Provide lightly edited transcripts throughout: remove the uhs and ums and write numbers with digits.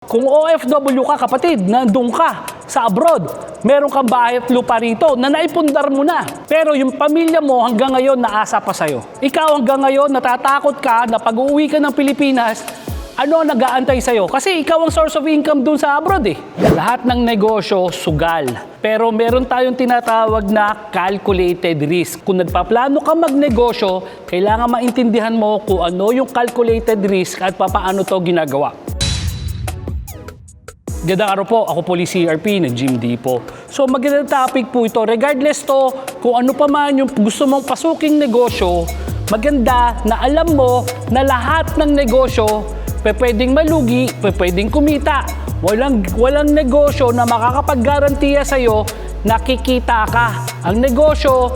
Kung OFW ka, kapatid, nandun ka sa abroad, meron kang bahay at lupa rito na naipundar mo na. Pero yung pamilya mo hanggang ngayon naasa pa sa'yo. Ikaw hanggang ngayon natatakot ka na pag-uwi ka ng Pilipinas, ano ang nag-aantay sa'yo? Kasi ikaw ang source of income dun sa abroad eh. Lahat ng negosyo, sugal. Pero meron tayong tinatawag na calculated risk. Kung nagpaplano ka magnegosyo, kailangan maintindihan mo kung ano yung calculated risk at paano to ginagawa. Gandang araw po, ako po si CRP ng Jim Dipo. So magandang topic po ito. Regardless to kung ano pa man yung gusto mong pasuking negosyo, maganda na alam mo na lahat ng negosyo pwedeng malugi, pwedeng kumita. Walang negosyo na makakapag-garantiya sa'yo na kikita ka. Ang negosyo,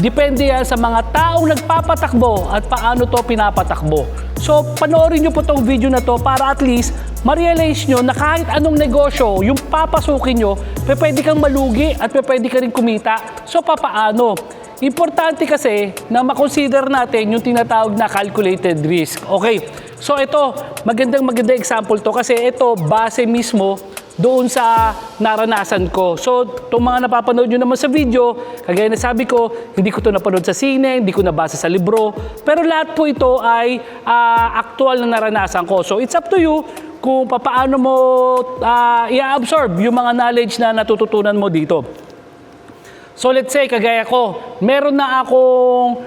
depende yan sa mga taong nagpapatakbo at paano to pinapatakbo. So panoorin nyo po itong video na to para at least ma-realize nyo na kahit anong negosyo, yung papasukin nyo, pwede kang malugi at pwede ka rin kumita. So papaano? Importante kasi na makonsider natin yung tinatawag na calculated risk. Okay, so ito, magandang example to kasi ito base mismo doon sa naranasan ko. So, itong mga napapanood nyo naman sa video, kagaya na sabi ko, hindi ko ito napanood sa sine, hindi ko nabasa sa libro, pero lahat po ito ay actual na naranasan ko. So, it's up to you kung paano mo i-absorb yung mga knowledge na natututunan mo dito. So, let's say, kagaya ko, meron na akong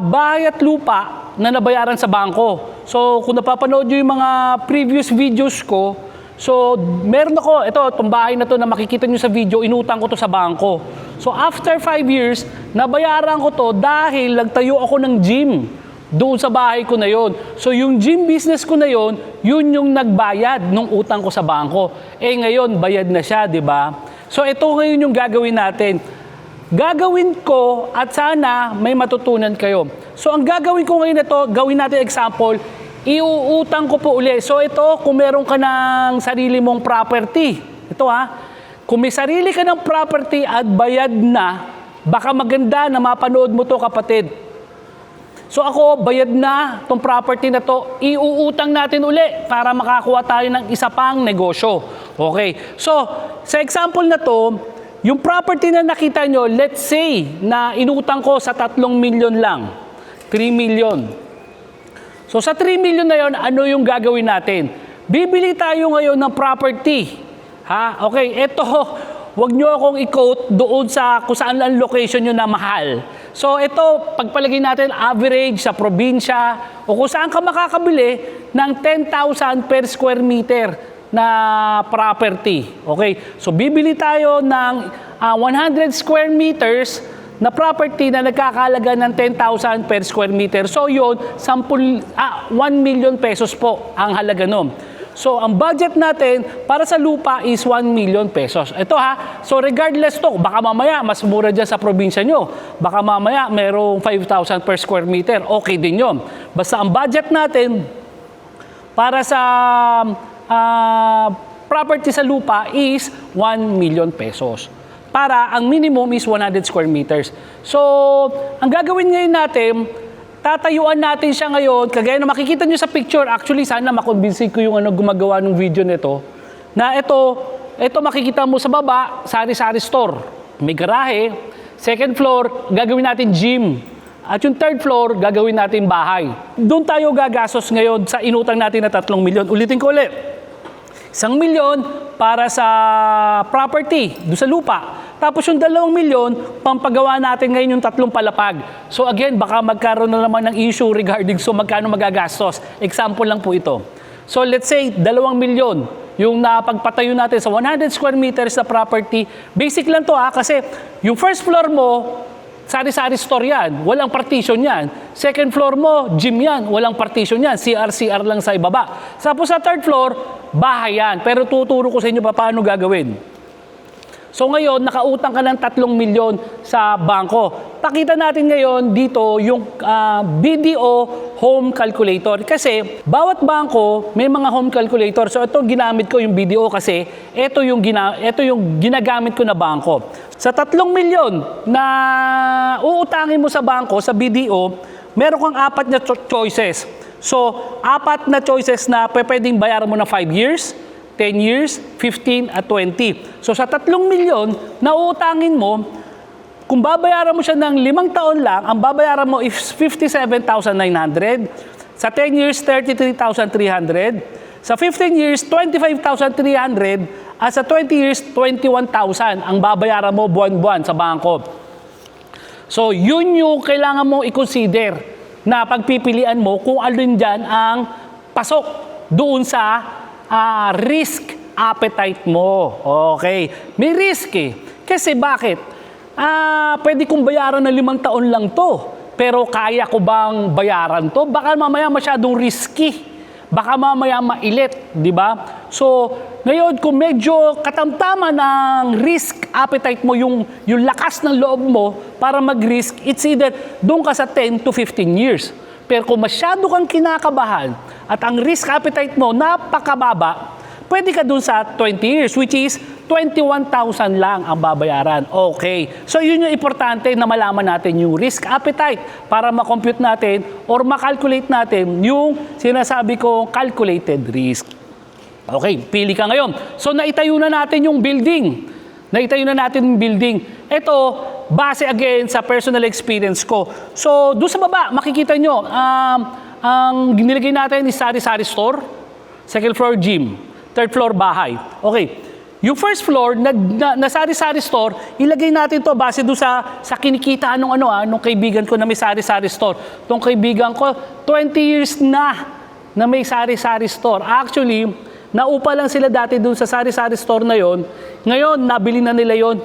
bahay at lupa na nabayaran sa bangko. So, kung napapanood nyo yung mga previous videos ko, so, meron ako, itong bahay na to na makikita nyo sa video, inutang ko to sa bangko. So, after 5 years, nabayaran ko to dahil nagtayo ako ng gym doon sa bahay ko na yon. So, yung gym business ko na yon, yun yung nagbayad nung utang ko sa bangko. Eh, ngayon, bayad na siya, di ba? So, ito ngayon yung gagawin natin. Gagawin ko at sana may matutunan kayo. So, ang gagawin ko ngayon ito, gawin natin example, iuutang ko po uli. So ito, kung meron ka ng sarili mong property, ito kung may sarili ka ng property at bayad na, baka maganda na mapanood mo to kapatid. So ako, bayad na tong property na to, iuutang natin uli para makakuha tayo ng isa pang negosyo. Okay, so sa example na to, yung property na nakita nyo, let's say na inutang ko sa 3 million lang, 3 million. So sa 3 million na yon, ano yung gagawin natin? Bibili tayo ngayon ng property. Okay, eto, wag nyo akong i-quote doon sa kung saan ang location nyo na mahal. So ito, pagpalagay natin average sa probinsya o kung saan ka makakabili ng 10,000 per square meter na property. Okay, so bibili tayo ng 100 square meters na property na nagkakalaga ng 10,000 per square meter. So yun, 1 million pesos po ang halaga nun. So ang budget natin para sa lupa is 1 million pesos. Ito so regardless to, baka mamaya mas mura dyan sa probinsya nyo. Baka mamaya merong 5,000 per square meter. Okay din yun. Basta ang budget natin para sa property sa lupa is 1 million pesos. Para ang minimum is 100 square meters. So, ang gagawin ngayon natin, tatayuan natin siya ngayon, kagaya na makikita nyo sa picture, actually sana makonvince ko yung gumagawa ng video nito, na ito makikita mo sa baba, sari-sari store. May garahe, second floor, gagawin natin gym. At yung third floor, gagawin natin bahay. Doon tayo gagastos ngayon sa inutang natin na 3 milyon. Ulitin ko ulit. 1 milyon para sa property, doon sa lupa. Tapos yung 2 milyon, pampagawa natin ngayon yung 3 palapag. So again, baka magkaroon na naman ng issue regarding so magkano magagastos. Example lang po ito. So let's say, 2 milyon yung napagpatayo natin sa 100 square meters na property. Basic lang to kasi yung first floor mo, sari-sari store yan, walang partition yan. Second floor mo, gym yan, walang partition yan. CR lang sa ibaba. Tapos sa third floor, bahay yan. Pero tuturo ko sa inyo paano gagawin. So ngayon, nakautang ka ng 3 milyon sa bangko. Pakita natin ngayon dito yung BDO home calculator. Kasi bawat bangko may mga home calculator. So ito ginamit ko yung BDO kasi ito yung ginagamit ko na bangko. Sa 3 milyon na uutangin mo sa bangko, sa BDO, meron kang 4 na choices. So, 4 na choices na pwedeng bayaran mo na 5 years, 10 years, 15 at 20. So sa 3 milyon na uutangin mo, kung babayaran mo siya ng 5 taon lang, ang babayaran mo is 57,900. Sa 10 years, 33,300. Sa 15 years, 25,300. At sa 20 years, 21,000 ang babayaran mo buwan-buwan sa bangko. So, yun yung kailangan mong i-consider na pagpipilian mo kung alin dyan ang pasok doon sa risk appetite mo. Okay. May risk eh. Kasi bakit? Pwede kong bayaran ng 5 taon lang to. Pero kaya ko bang bayaran to? Baka mamaya masyadong risky. Baka mamaya mailit, di ba? So, ngayon kung medyo katamtama ng risk appetite mo, yung lakas ng loob mo para mag-risk, it's either doon ka sa 10 to 15 years. Pero kung masyado kang kinakabahan at ang risk appetite mo napakababa, pwede ka doon sa 20 years, which is 21,000 lang ang babayaran. Okay. So, yun yung importante na malaman natin yung risk appetite para makompute natin or makalculate natin yung sinasabi ko calculated risk. Okay, pili ka ngayon. So, naitayo na natin yung building. Ito, base again sa personal experience ko. So, doon sa baba, makikita nyo, ang nilagay natin is sari-sari store, second floor gym, third floor bahay. Okay. Yung first floor na sari-sari store, ilagay natin to base doon sa kinikita nung kaibigan ko na may sari-sari store. Tong kaibigan ko, 20 years na may sari-sari store. Actually, naupa lang sila dati doon sa sari-sari store na yon. Ngayon, nabili na nila yon.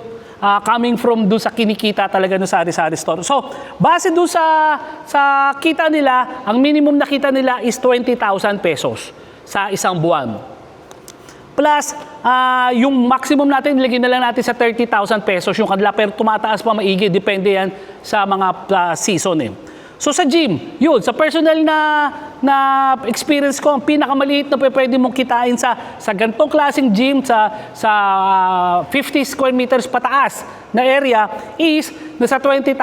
Coming from doon sa kinikita talaga ng sari-sari store. So, base doon sa kita nila, ang minimum na kita nila is 20,000 pesos sa isang buwan. Plus, yung maximum natin, ilagay na lang natin sa 30,000 pesos yung kanila, pero tumataas pa maigi, depende yan sa mga season eh. So sa gym, yun, sa personal na experience ko, ang pinakamaliit na pwede mong kitain sa ganitong klaseng gym, sa 50 square meters pataas na area is nasa 20,000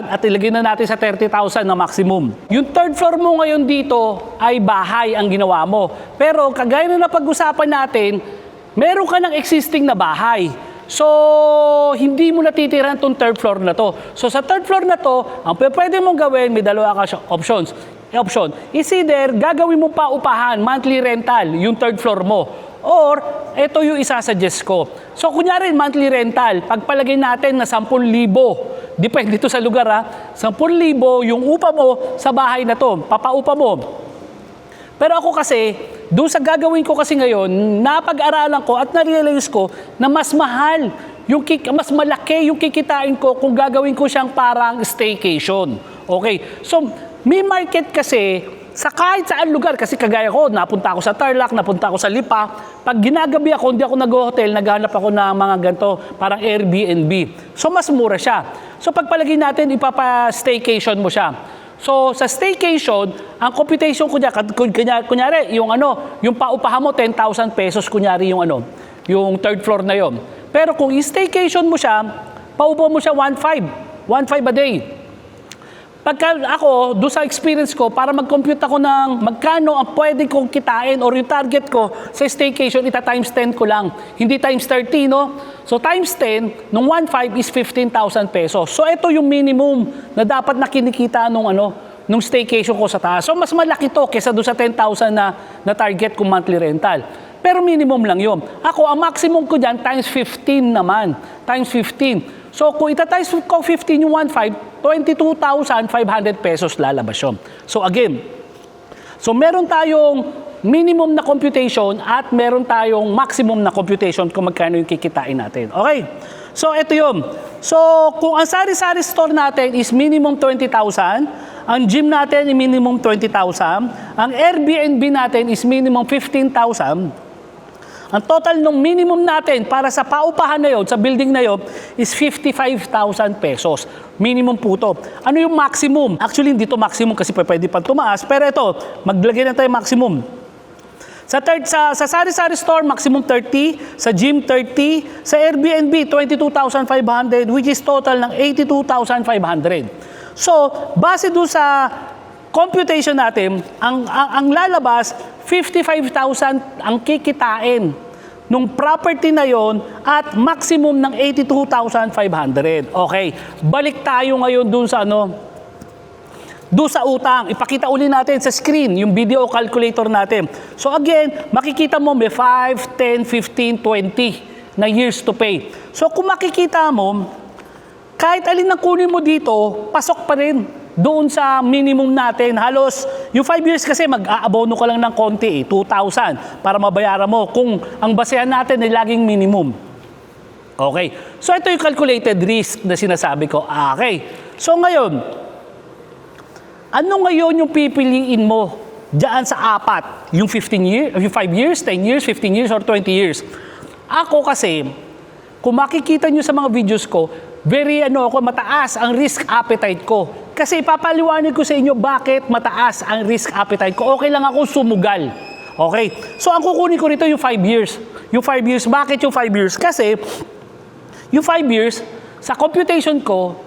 at ilagay na natin sa 30,000 na maximum. Yung third floor mo ngayon dito ay bahay ang ginawa mo. Pero kagaya na napag-usapan natin, meron ka ng existing na bahay. So, hindi mo natitirahan itong third floor na to. So, sa third floor na to, ang pwede mong gawin, may dalawa ka option is either gagawin mo pa upahan, monthly rental, yung third floor mo. Or, ito yung isasuggest ko. So, kunyari, monthly rental, pagpalagay natin na 10,000. Depende ito sa lugar ha. 10,000 yung upa mo sa bahay na to. Papaupa mo. Pero ako kasi, doon sa gagawin ko kasi ngayon, napag-aralan ko at na-realize ko na mas mahal, mas malaki yung kikitain ko kung gagawin ko siyang parang staycation. Okay. So, may market kasi sa kahit saan lugar. Kasi kagaya ko, napunta ako sa Tarlac, napunta ako sa Lipa. Pag ginagabi ako, hindi ako nag-hotel, naghahanap ako ng mga ganito, parang Airbnb. So, mas mura siya. So, pagpalagay natin, ipapa-staycation mo siya. So, sa staycation, ang computation kunyari, yung paupahan mo, 10,000 pesos, kunyari yung third floor na yon. Pero kung staycation mo siya, paupa mo siya 1,500 a day. Pagka ako, doon sa experience ko, para mag-compute ako ng magkano ang pwede kong kitain or yung target ko sa staycation, times 10 ko lang. Hindi times 30, no? So, times 10, nung 1,500 is 15,000 pesos. So, ito yung minimum na dapat na kinikita nung staycation ko sa taas. So, mas malaki to kesa doon sa 10,000 na target kong monthly rental. Pero minimum lang yun. Ako, ang maximum ko dyan, times 15 naman. Times 15. So, kung itatimes ko 15 yung 1,500, 22,500 pesos lalabas yun. So, again, meron tayong minimum na computation at meron tayong maximum na computation kung magkano yung kikitain natin. Okay? So, ito yun. So, kung ang sari-sari store natin is minimum 20,000, ang gym natin is minimum 20,000, ang Airbnb natin is minimum 15,000, ang total ng minimum natin para sa paupahan na yun, sa building na yun, is 55,000 pesos. Minimum po to. Ano yung maximum? Actually, hindi to maximum kasi pwede pa tumaas. Pero ito, maglagay na tayo maximum. Sa sari-sari store, maximum 30. Sa gym, 30. Sa Airbnb, 22,500, which is total ng 82,500. So, base doon sa computation natin, ang lalabas, 55,000 ang kikitain nung property na yon at maximum ng 82,500. Okay, balik tayo ngayon dun sa doon sa utang. Ipakita uli natin sa screen yung video calculator natin. So again, makikita mo may 5, 10, 15, 20 na years to pay. So kung makikita mo, kahit alin na kunin mo dito, pasok pa rin doon sa minimum natin. Halos, yung 5 years kasi mag-aabono ka lang ng konti 2,000 para mabayaran mo kung ang basehan natin ay laging minimum. Okay. So ito yung calculated risk na sinasabi ko. Okay. So ngayon, ano ngayon yung pipiliin mo diyan sa apat? Yung 15 years, yung 5 years, 10 years, 15 years, or 20 years? Ako kasi, kung makikita nyo sa mga videos ko, very mataas ang risk appetite ko. Kasi ipapaliwanag ko sa inyo bakit mataas ang risk appetite ko. Okay lang ako sumugal. Okay? So ang kukunin ko rito yung 5 years. Yung 5 years, bakit yung 5 years? Kasi yung 5 years, sa computation ko,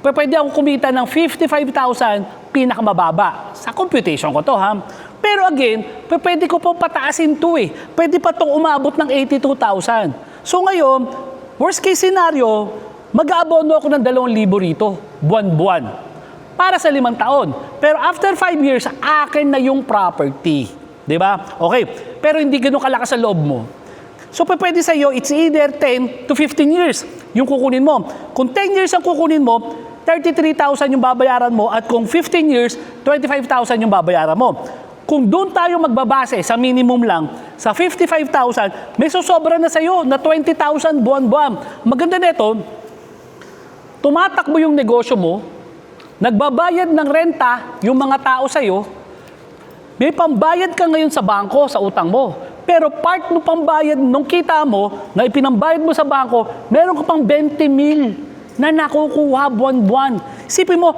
pwede akong kumita ng 55,000 pinakamababa. Sa computation ko to, ha? Pero again, pwede ko pong pataasin to eh. Pwede pa itong umabot ng 82,000. So ngayon, worst case scenario, mag-aabono ako ng 2,000 rito, buwan-buwan. Para sa 5 taon. Pero after 5 years, akin na yung property. Diba? Okay. Pero hindi ganun kalakas sa loob mo. So pwede sa iyo, it's either 10 to 15 years yung kukunin mo. Kung 10 years ang kukunin mo, 33,000 yung babayaran mo, at kung 15 years, 25,000 yung babayaran mo. Kung doon tayo magbabase sa minimum lang, sa 55,000, may susobra na sa iyo na 20,000 buwan-buwan. Maganda nito, tumatakbo yung negosyo mo, nagbabayad ng renta yung mga tao sa iyo, may pambayad ka ngayon sa bangko, sa utang mo. Pero part ng pambayad nung kita mo, na ipinambayad mo sa bangko, meron ka pang 20,000 na nakukuha buwan-buwan. Isipin mo,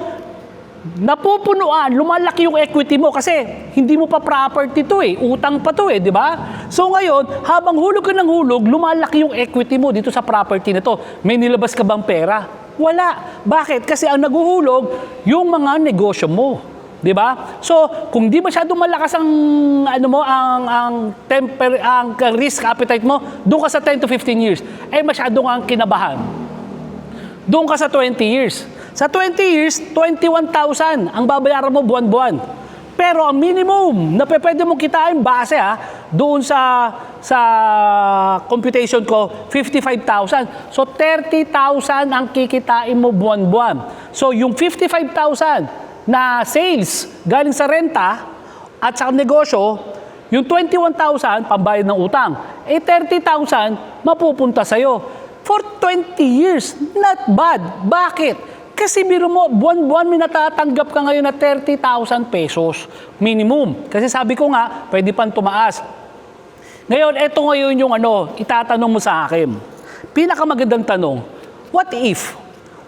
napupunuan, lumalaki yung equity mo kasi hindi mo pa property to eh, utang pa to eh, di ba? So ngayon, habang hulog ka ng hulog, lumalaki yung equity mo dito sa property na to. May nilabas ka bang pera? Wala. Bakit? Kasi ang naguhulog, yung mga negosyo mo. Di ba? So, kung di masyadong malakas ang ang risk appetite mo, doon ka sa 10 to 15 years. Eh masyadong ang kinabahan. Doon ka sa 20 years. Sa 20 years, 21,000 ang babayaran mo buwan-buwan. Pero ang minimum na pwede mong kitain base doon sa computation ko, 55,000. So 30,000 ang kikitain mo buwan-buwan. So yung 55,000 na sales galing sa renta at sa negosyo, yung 21,000 pambayad ng utang. Eh 30,000 mapupunta sa'yo. For 20 years, not bad. Bakit? Kasi biro mo, buwan-buwan may natatanggap ka ngayon na 30,000 pesos minimum. Kasi sabi ko nga, pwede pang tumaas. Ngayon, eto ngayon yung itatanong mo sa akin. Pinakamagandang tanong, what if?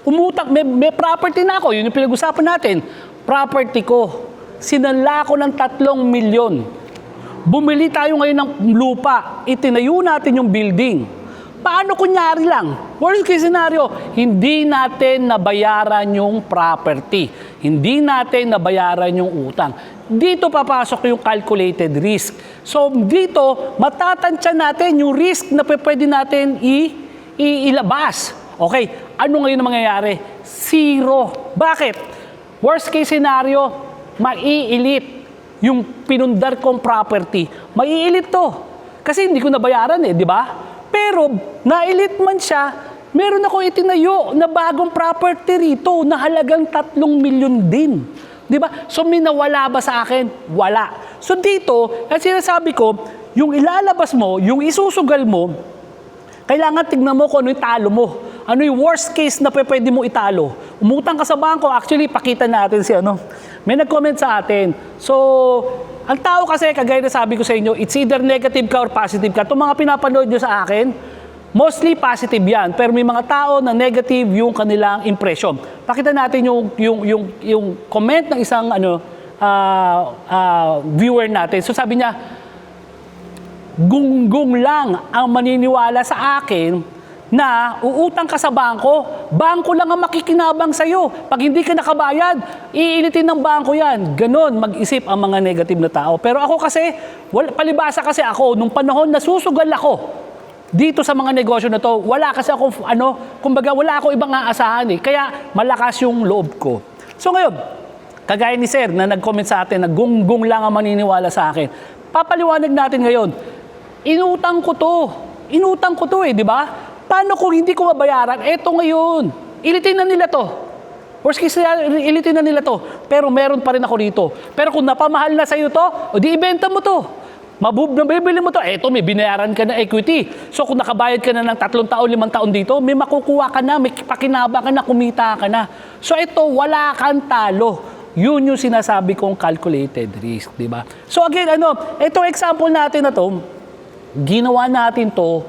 Umutang, may property na ako, yun yung pinag-usapan natin. Property ko, sinanla ko ng 3 milyon. Bumili tayo ngayon ng lupa, itinayo natin yung building. Paano kunyari lang? Worst case scenario, hindi natin nabayaran yung property. Hindi natin nabayaran yung utang. Dito papasok yung calculated risk. So dito, matatansya natin yung risk na pwede natin ilabas. Okay, ano ngayon ang mangyayari? Zero. Bakit? Worst case scenario, maiilit yung pinundar kong property. Maiilit to. Kasi hindi ko nabayaran di ba? Pero nailit man siya, meron ako itinayo na bagong property rito na halagang 3 milyon din. Di ba? So may nawala ba sa akin? Wala. So dito, ang sinasabi ko, yung ilalabas mo, yung isusugal mo, kailangan tignan mo kung ano yung talo mo. Ano yung worst case na pwede mo italo. Umutang ka sa bangko, actually, pakita natin si May nag-comment sa atin. So, ang tao kasi, kagaya na sabi ko sa inyo, it's either negative ka or positive ka. Itong mga pinapanood nyo sa akin, mostly positive yan. Pero may mga tao na negative yung kanilang impression. Pakita natin yung comment ng isang viewer natin. So sabi niya, gunggong lang ang maniniwala sa akin na uutang ka sa bangko, bangko lang ang makikinabang sa'yo. Pag hindi ka nakabayad, iinitin ng bangko yan. Ganon mag-isip ang mga negative na tao. Pero ako kasi, palibasa kasi ako, nung panahon nasusugal ako, dito sa mga negosyo na to, wala kasi ako, kumbaga wala ako ibang aasahan eh. Kaya malakas yung loob ko. So ngayon, kagaya ni Sir na nag-comment sa atin, naggunggong lang ang maniniwala sa akin. Papaliwanag natin ngayon, inutang ko to eh, di ba? Paano kung hindi ko mabayaran? Eto ngayon, ilitin na nila to. Worst case, ilitin na nila to. Pero meron pa rin ako dito. Pero kung napamahal na sa'yo to, o di ibenta mo to. Mabibili mo to, eto may binayaran ka na equity. So kung nakabayad ka na ng 3 taon, 5 taon dito, may makukuha ka na, may pakinabang ka na, kumita ka na. So ito, wala kang talo. Yun yung sinasabi kong calculated risk, di ba? So again, itong example natin na to, ginawa natin to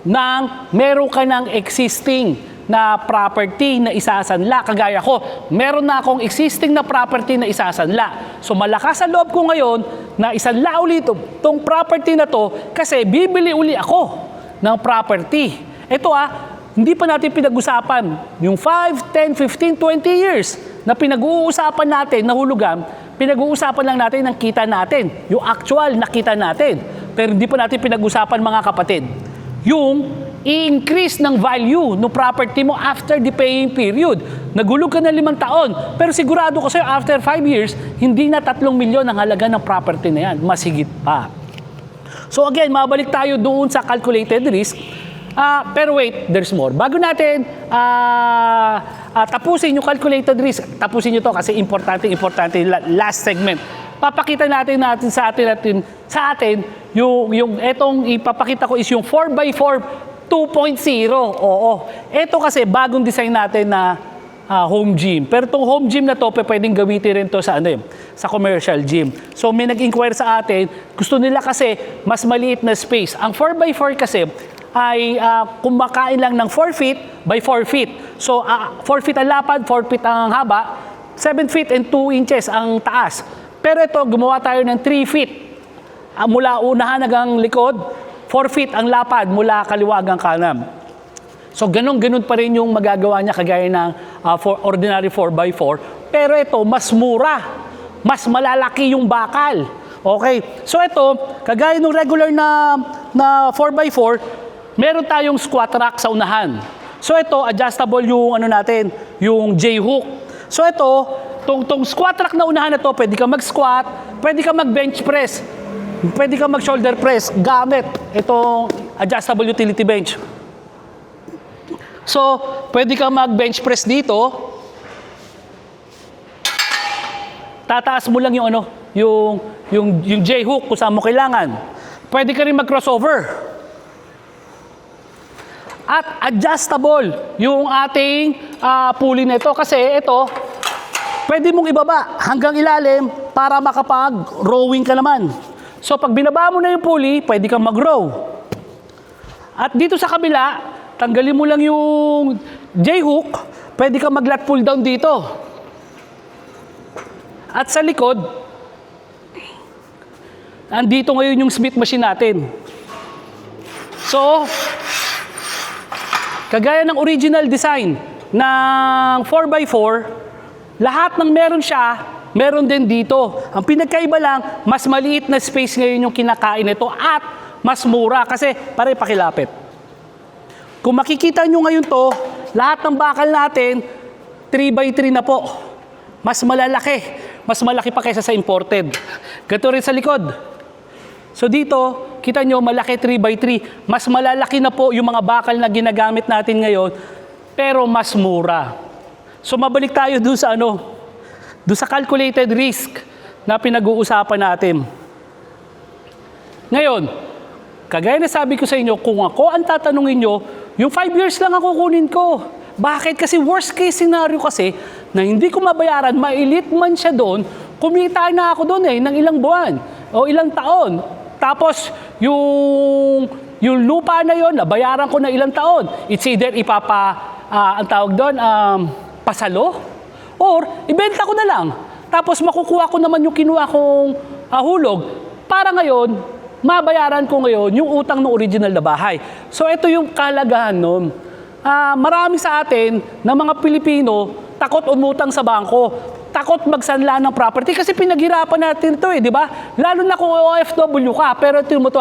nang meron ka ng existing na property na isasanla. Kagaya ko, meron na akong existing na property na isasanla. So malakas ang loob ko ngayon na isanla ulit itong property na to kasi bibili uli ako ng property. Ito hindi pa natin pinag-usapan yung 5, 10, 15, 20 years na pinag-uusapan natin na hulugan, pinag-uusapan lang natin ng kita natin, yung actual na kita natin. Pero hindi pa natin pinag-usapan mga kapatid, yung i-increase ng value ng property mo after the paying period. Nagulog ka na 5 taon, pero sigurado ko sa'yo, after 5 years, hindi na 3 milyon ang halaga ng property na yan. Mas higit pa. So again, mabalik tayo doon sa calculated risk. Pero wait, there's more. Bago natin tapusin yung calculated risk, tapusin nyo to kasi importante, last segment. Papakita natin sa atin yung etong ipapakita ko is yung 4x4 2.0. Oo. Ito kasi bagong design natin na home gym. Pero itong home gym na to, pwedeng gamitin rin to sa sa commercial gym. So may nag-inquire sa atin, gusto nila kasi mas maliit na space. Ang 4x4 kasi ay kumakain lang ng 4 feet by 4 feet. So 4 feet ang lapad, 4 feet ang haba, 7 feet and 2 inches ang taas. Pero ito, gumawa tayo ng 3 feet. Mula unahan hanggang likod, 4 feet ang lapad mula kaliwa hanggang kanan. So ganun pa rin yung magagawa niya kagaya ng ordinary 4x4. Pero ito, mas mura. Mas malalaki yung bakal. Okay? So ito, kagaya ng regular na 4x4, meron tayong squat rack sa unahan. So ito, adjustable yung yung J-hook. So ito, tong squat rack na unahan na to, pwede ka mag-squat, pwede ka mag-bench press, pwede ka mag-shoulder press gamit itong adjustable utility bench. So, pwede ka mag-bench press dito. Tataas mo lang yung J-hook kung saan mo kailangan. Pwede ka rin mag-crossover. At adjustable yung ating pulley nito kasi ito, pwede mong ibaba hanggang ilalim para makapag-rowing ka naman. So, pag binaba mo na yung pulley, pwede kang mag-row. At dito sa kabila, tanggalin mo lang yung J-hook, pwede kang mag-lat pull down dito. At sa likod, andito ngayon yung Smith machine natin. So, kagaya ng original design ng 4x4, lahat ng meron siya, meron din dito. Ang pinagkaiba lang, mas maliit na space ngayon yung kinakain nito at mas mura kasi pare pakilapit. Kung makikita nyo ngayon to, lahat ng bakal natin, 3x3 na po. Mas malalaki. Mas malaki pa kaysa sa imported. Gato rin sa likod. So dito, kita nyo, malaki 3x3. Mas malalaki na po yung mga bakal na ginagamit natin ngayon, pero mas mura. So mabalik tayo doon sa doon sa calculated risk na pinag-uusapan natin. Ngayon, kagaya na sabi ko sa inyo, kung ako ang tatanungin nyo, yung 5 years lang ang kukunin ko. Bakit? Kasi worst case scenario kasi, na hindi ko mabayaran, mailit man siya doon, kumita na ako doon ng ilang buwan o ilang taon. Tapos, yung lupa na yon, nabayaran ko na ilang taon. It's either ang tawag doon, pasalo, or ibenta ko na lang. Tapos makukuha ko naman yung kinuha kong hulog para ngayon, mabayaran ko ngayon yung utang ng original na bahay. So ito yung kalagahan nun. Marami sa atin na mga Pilipino takot umutang sa bangko. takot magsanla ng property kasi pinaghirapan natin ito di ba? Lalo na kung OFW ka. Pero tingnan mo to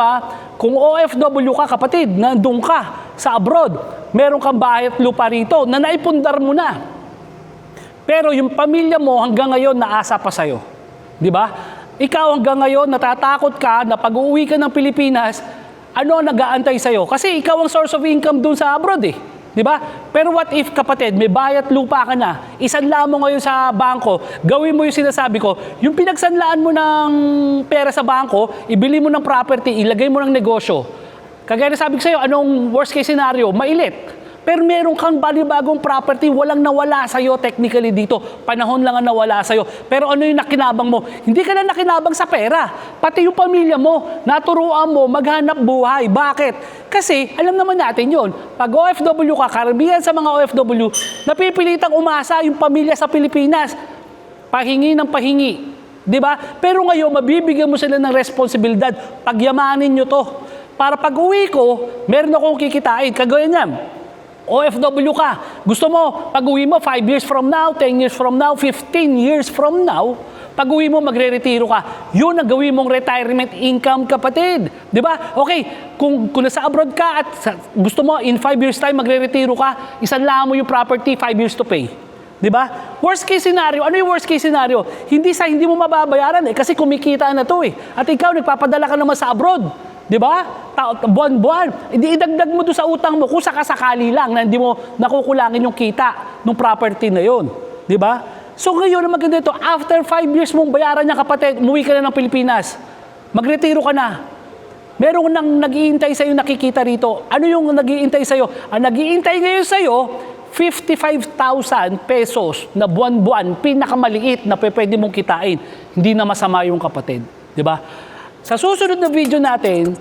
kung OFW ka, kapatid, nandun ka sa abroad, meron kang bahay at lupa rito na naipundar mo na. Pero yung pamilya mo hanggang ngayon naasa pa sa'yo. Di ba? Ikaw hanggang ngayon natatakot ka na pag-uwi ka ng Pilipinas, ano ang nag-aantay sa'yo? Kasi ikaw ang source of income dun sa abroad Di ba? Pero what if, kapatid, may bayat lupa ka na, isanla mo ngayon sa bangko, gawin mo yung sinasabi ko, yung pinagsanlaan mo ng pera sa bangko, ibili mo ng property, ilagay mo ng negosyo. Kagaya na sabi ko sa'yo, anong worst case scenario? Mailit. Pero meron kang bagong property, walang nawala sa'yo technically dito. Panahon lang ang nawala sa'yo. Pero ano yung nakinabang mo? Hindi ka na nakinabang sa pera. Pati yung pamilya mo, naturuan mo, maghanap buhay. Bakit? Kasi alam naman natin yon. Pag OFW ka, karamihan sa mga OFW, napipilitang umasa yung pamilya sa Pilipinas. Pahingi ng pahingi. Di ba? Pero ngayon, mabibigyan mo sila ng responsibilidad. Pagyamanin nyo to. Para pag uwi ko, meron akong kikitain. Kagaya niyan. OFW ka. Gusto mo, pag-uwi mo 5 years from now, 10 years from now, 15 years from now, pag-uwi mo, magre-retiro ka. Yun ang gawin mong retirement income, kapatid. Di ba? Okay, kung nasa abroad ka at gusto mo, in 5 years time, magre-retiro ka, isanlaan mo yung property, 5 years to pay. Di ba? Worst case scenario, ano yung worst case scenario? Hindi mo mababayaran kasi kumikita na to At ikaw, nagpapadala ka naman sa abroad. Di ba? Buwan-buwan. Idagdag mo doon sa utang mo kung sakasakali lang na hindi mo nakukulangin yung kita ng property na yon. Di ba? So ngayon na maganda ito, after 5 years mong bayaran niya, kapatid, umuwi ka na ng Pilipinas. Magretiro ka na. Meron nang nag-iintay sa'yo nakikita rito. Ano yung nag-iintay sa'yo? Ang nag-iintay ngayon sa'yo, 55,000 pesos na buwan-buwan, pinakamaliit na pwede mong kitain. Hindi na masama yung kapatid. Di ba? Sa susunod na video natin,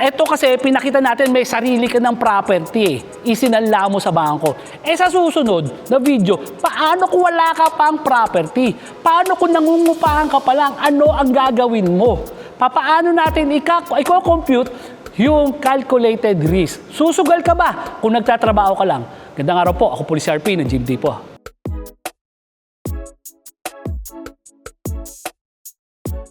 ito kasi pinakita natin may sarili ka ng property Isinanla mo sa bangko. Sa susunod na video, paano kung wala ka pang property? Paano kung nangungupahan ka pa lang? Ano ang gagawin mo? Paano natin i-compute yung calculated risk? Susugal ka ba kung nagtatrabaho ka lang? Gandang araw po, ako po si RP ng Jim D po.